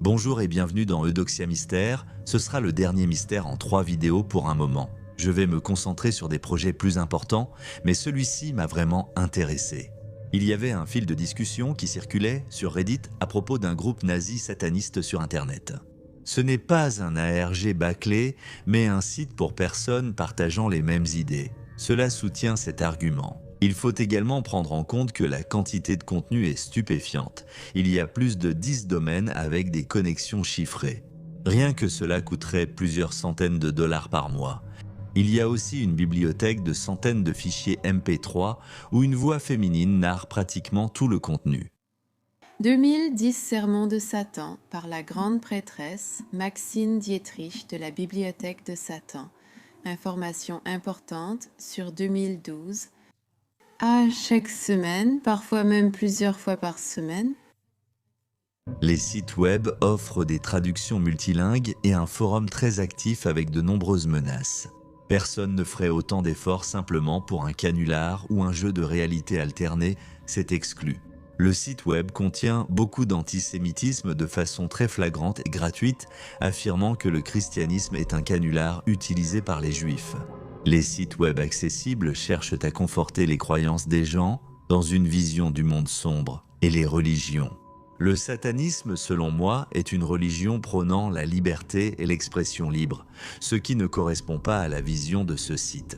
Bonjour et bienvenue dans Eudoxia Mystère. Ce sera le dernier mystère en 3 vidéos pour un moment. Je vais me concentrer sur des projets plus importants, mais celui-ci m'a vraiment intéressé. Il y avait un fil de discussion qui circulait sur Reddit à propos d'un groupe nazi sataniste sur Internet. Ce n'est pas un ARG bâclé, mais un site pour personnes partageant les mêmes idées. Cela soutient cet argument. Il faut également prendre en compte que la quantité de contenu est stupéfiante. Il y a plus de 10 domaines avec des connexions chiffrées. Rien que cela coûterait plusieurs centaines de dollars par mois. Il y a aussi une bibliothèque de centaines de fichiers MP3 où une voix féminine narre pratiquement tout le contenu. 2010 sermons de Satan par la grande prêtresse Maxine Dietrich de la Bibliothèque de Satan. Information importante sur 2012. À chaque semaine, parfois même plusieurs fois par semaine. Les sites web offrent des traductions multilingues et un forum très actif avec de nombreuses menaces. Personne ne ferait autant d'efforts simplement pour un canular ou un jeu de réalité alternée, c'est exclu. Le site web contient beaucoup d'antisémitisme de façon très flagrante et gratuite, affirmant que le christianisme est un canular utilisé par les juifs. Les sites web accessibles cherchent à conforter les croyances des gens dans une vision du monde sombre et les religions. Le satanisme, selon moi, est une religion prônant la liberté et l'expression libre, ce qui ne correspond pas à la vision de ce site.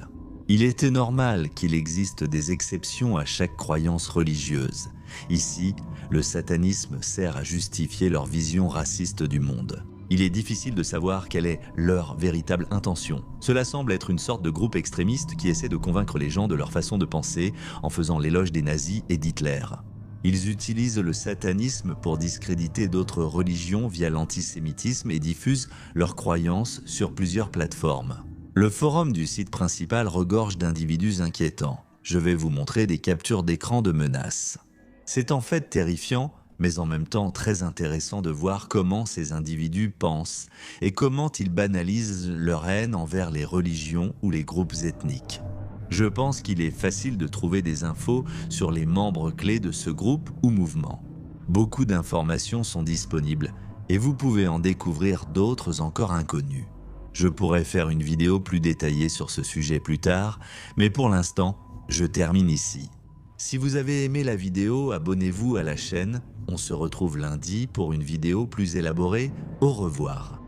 Il était normal qu'il existe des exceptions à chaque croyance religieuse. Ici, le satanisme sert à justifier leur vision raciste du monde. Il est difficile de savoir quelle est leur véritable intention. Cela semble être une sorte de groupe extrémiste qui essaie de convaincre les gens de leur façon de penser en faisant l'éloge des nazis et d'Hitler. Ils utilisent le satanisme pour discréditer d'autres religions via l'antisémitisme et diffusent leurs croyances sur plusieurs plateformes. Le forum du site principal regorge d'individus inquiétants. Je vais vous montrer des captures d'écran de menaces. C'est en fait terrifiant, mais en même temps très intéressant de voir comment ces individus pensent et comment ils banalisent leur haine envers les religions ou les groupes ethniques. Je pense qu'il est facile de trouver des infos sur les membres clés de ce groupe ou mouvement. Beaucoup d'informations sont disponibles et vous pouvez en découvrir d'autres encore inconnues. Je pourrais faire une vidéo plus détaillée sur ce sujet plus tard, mais pour l'instant, je termine ici. Si vous avez aimé la vidéo, abonnez-vous à la chaîne. On se retrouve lundi pour une vidéo plus élaborée. Au revoir.